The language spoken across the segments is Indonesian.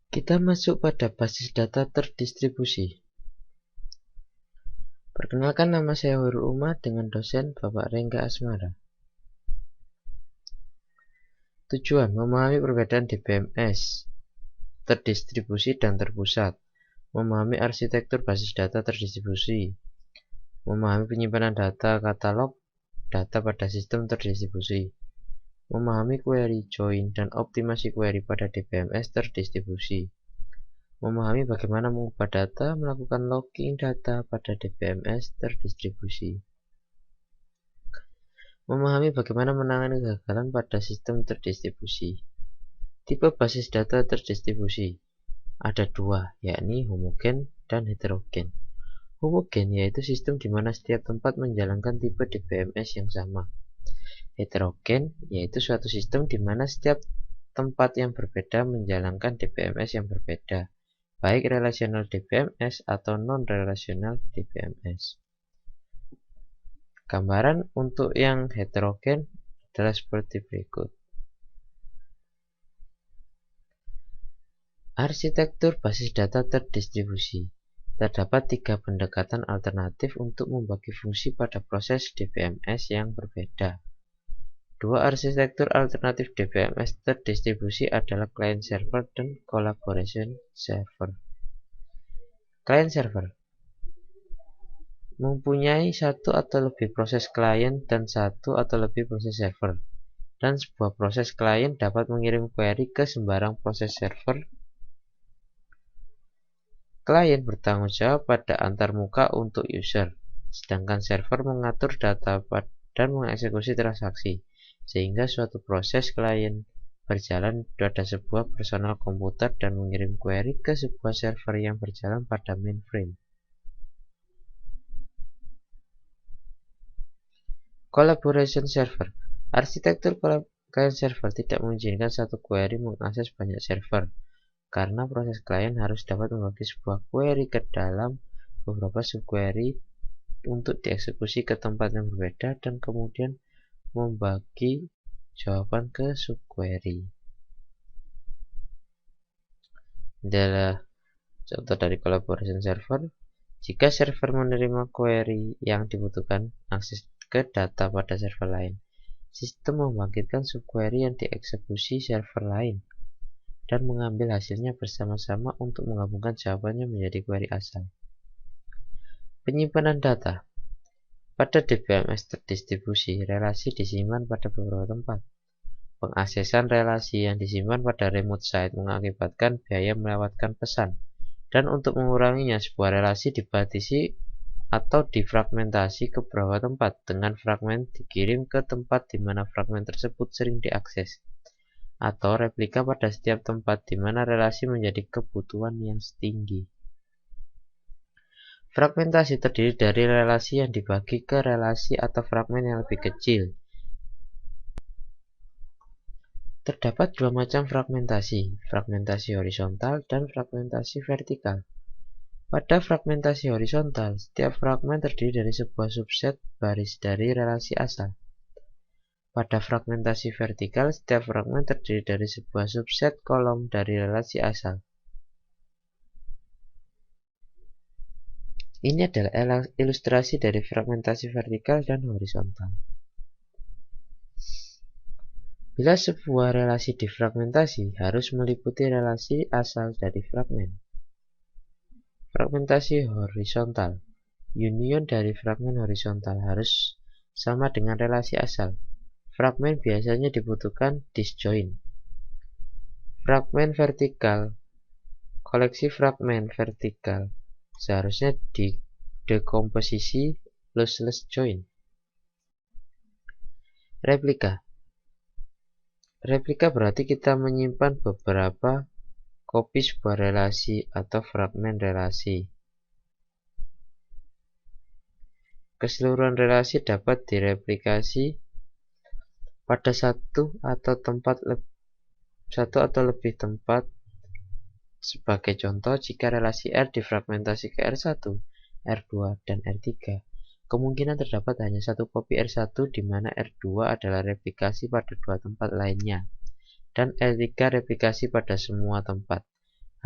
Kita masuk pada basis data terdistribusi. Perkenalkan, nama saya Hoirul Umar dengan dosen Bapak Rengga Asmara. Tujuan: memahami perbedaan DBMS, terdistribusi dan terpusat, memahami arsitektur basis data terdistribusi, memahami penyimpanan data katalog data pada sistem terdistribusi, memahami query, join, dan optimasi query pada DBMS terdistribusi, memahami bagaimana mengubah data, melakukan logging data pada DBMS terdistribusi, memahami bagaimana menangani kegagalan pada sistem terdistribusi. Tipe basis data terdistribusi ada dua, yakni homogen dan heterogen. Homogen yaitu sistem di mana setiap tempat menjalankan tipe DBMS yang sama. Heterogen yaitu suatu sistem di mana setiap tempat yang berbeda menjalankan DBMS yang berbeda, baik relasional DBMS atau non-relasional DBMS. Gambaran untuk yang heterogen adalah seperti berikut. Arsitektur basis data terdistribusi. Terdapat tiga pendekatan alternatif untuk membagi fungsi pada proses DBMS yang berbeda. Dua arsitektur alternatif DBMS terdistribusi adalah client server dan collaboration server. Client server mempunyai satu atau lebih proses klien dan satu atau lebih proses server, dan sebuah proses klien dapat mengirim query ke sembarang proses server. Klien bertanggung jawab pada antarmuka untuk user, sedangkan server mengatur data dan mengeksekusi transaksi, sehingga suatu proses klien berjalan pada sebuah personal komputer dan mengirim query ke sebuah server yang berjalan pada mainframe. Collaboration server. Arsitektur client server tidak mengizinkan satu query mengakses banyak server, karena proses klien harus dapat membagi sebuah query ke dalam beberapa subquery untuk dieksekusi ke tempat yang berbeda dan kemudian membagi jawaban ke subquery. Adalah contoh dari collaboration server. Jika server menerima query yang dibutuhkan akses ke data pada server lain, sistem membangkitkan subquery yang dieksekusi server lain dan mengambil hasilnya bersama-sama untuk menggabungkan jawabannya menjadi query asal. Penyimpanan data. Pada DBMS terdistribusi, relasi disimpan pada beberapa tempat. Pengaksesan relasi yang disimpan pada remote site mengakibatkan biaya melewatkan pesan, dan untuk menguranginya, sebuah relasi dibatasi atau difragmentasi ke beberapa tempat, dengan fragmen dikirim ke tempat di mana fragmen tersebut sering diakses, atau replika pada setiap tempat di mana relasi menjadi kebutuhan yang tinggi. Fragmentasi terdiri dari relasi yang dibagi ke relasi atau fragmen yang lebih kecil. Terdapat dua macam fragmentasi, fragmentasi horizontal dan fragmentasi vertikal. Pada fragmentasi horizontal, setiap fragmen terdiri dari sebuah subset baris dari relasi asal. Pada fragmentasi vertikal, setiap fragmen terdiri dari sebuah subset kolom dari relasi asal. Ini adalah ilustrasi dari fragmentasi vertikal dan horizontal. Bila sebuah relasi difragmentasi, harus meliputi relasi asal dari fragmen. Fragmentasi horizontal. Union dari fragmen horizontal harus sama dengan relasi asal. Fragmen biasanya dibutuhkan disjoin. Fragmen vertikal. Koleksi fragmen vertikal seharusnya didekomposisi lossless join. Replika. Replika berarti kita menyimpan beberapa kopi sebuah relasi atau fragmen relasi. Keseluruhan relasi dapat direplikasi pada satu atau lebih tempat. Sebagai contoh, jika relasi R difragmentasi ke R1, R2, dan R3, kemungkinan terdapat hanya satu kopi R1 di mana R2 adalah replikasi pada dua tempat lainnya, dan R3 replikasi pada semua tempat.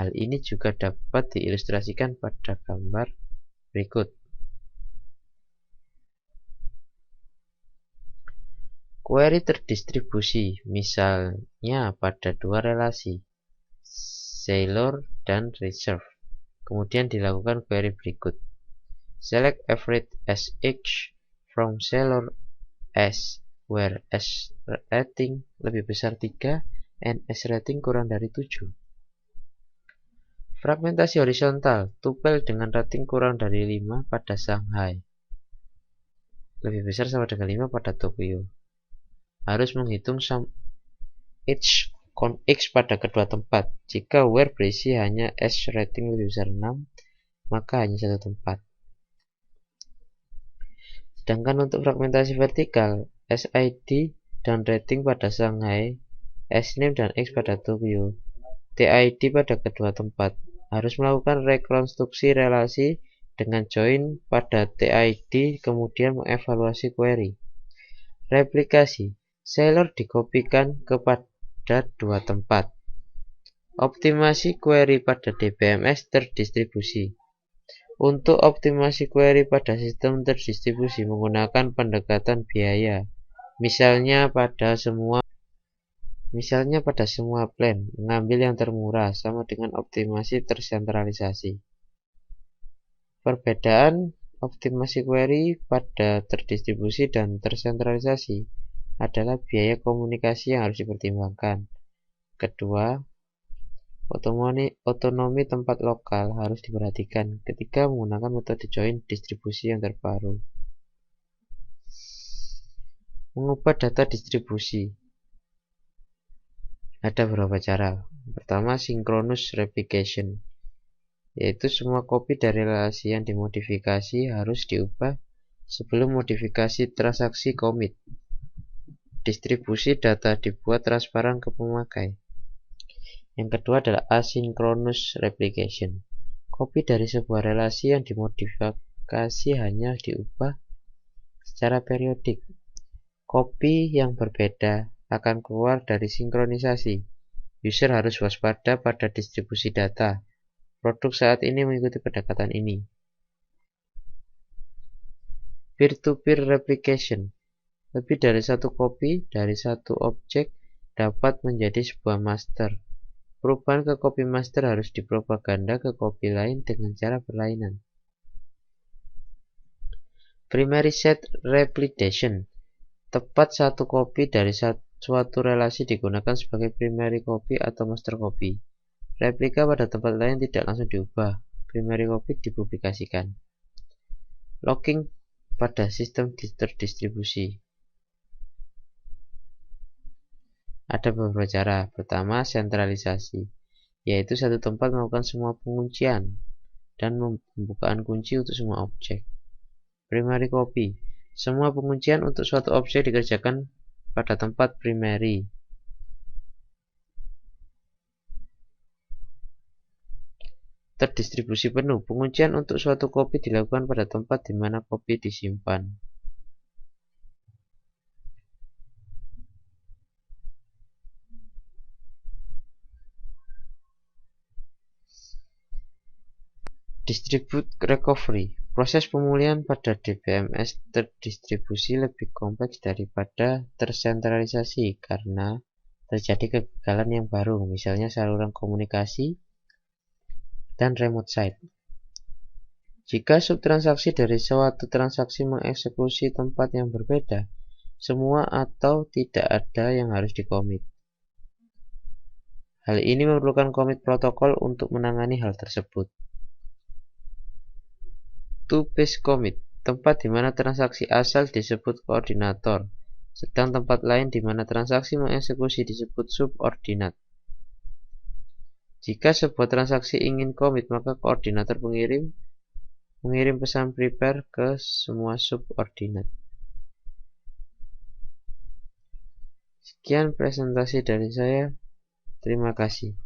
Hal ini juga dapat diilustrasikan pada gambar berikut. Query terdistribusi, misalnya pada dua relasi, Sailor dan Reserve. Kemudian dilakukan query berikut. Select average SH from Sailor S, where S rating lebih besar 3 and S rating kurang dari 7. Fragmentasi horizontal, tupel dengan rating kurang dari 5 pada Shanghai, lebih besar sama dengan 5 pada Tokyo. Harus menghitung sum H con X pada kedua tempat. Jika where berisi hanya S rating lebih besar 6, maka hanya satu tempat. Sedangkan untuk fragmentasi vertikal, SID dan rating pada Shanghai, SNAME dan X pada Tokyo, TID pada kedua tempat. Harus melakukan rekonstruksi relasi dengan join pada TID, kemudian mengevaluasi query. Replikasi, Sailor dikopikan kepada dua tempat. Optimasi query pada DBMS terdistribusi. Untuk optimasi query pada sistem terdistribusi menggunakan pendekatan biaya, misalnya pada semua plan, mengambil yang termurah sama dengan optimasi tersentralisasi. Perbedaan optimasi query pada terdistribusi dan tersentralisasi adalah biaya komunikasi yang harus dipertimbangkan. Kedua, otonomi tempat lokal harus diperhatikan ketika menggunakan metode join distribusi yang terbaru. Mengubah data distribusi. Ada beberapa cara. Pertama, synchronous replication, yaitu semua kopi dari relasi yang dimodifikasi harus diubah sebelum modifikasi transaksi commit. Distribusi data dibuat transparan ke pemakai. Yang kedua adalah asynchronous replication. Kopi dari sebuah relasi yang dimodifikasi hanya diubah secara periodik. Kopi yang berbeda akan keluar dari sinkronisasi. User harus waspada pada distribusi data. Produk saat ini mengikuti pendekatan ini. Peer-to-peer replication. Lebih dari satu kopi dari satu objek dapat menjadi sebuah master. Perubahan ke kopi master harus dipropaganda ke kopi lain dengan cara berlainan. Primary set replication. Tepat satu kopi dari suatu relasi digunakan sebagai primary copy atau master copy. Replika pada tempat lain tidak langsung diubah. Primary copy dipublikasikan. Locking pada sistem terdistribusi. Ada beberapa cara. Pertama, sentralisasi, yaitu satu tempat melakukan semua penguncian dan pembukaan kunci untuk semua objek. Primary copy, semua penguncian untuk suatu objek dikerjakan pada tempat primary. Terdistribusi penuh, penguncian untuk suatu kopi dilakukan pada tempat di mana kopi disimpan. Distribute recovery, proses pemulihan pada DBMS terdistribusi lebih kompleks daripada tersentralisasi karena terjadi kegagalan yang baru, misalnya saluran komunikasi dan remote site. Jika subtransaksi dari suatu transaksi mengeksekusi tempat yang berbeda, semua atau tidak ada yang harus dikomit. Hal ini memerlukan komit protokol untuk menangani hal tersebut. Two-phase commit, tempat di mana transaksi asal disebut koordinator, sedang tempat lain di mana transaksi mengeksekusi disebut subordinat. Jika sebuah transaksi ingin commit, maka koordinator pengirim mengirim pesan prepare ke semua subordinat. Sekian presentasi dari saya. Terima kasih.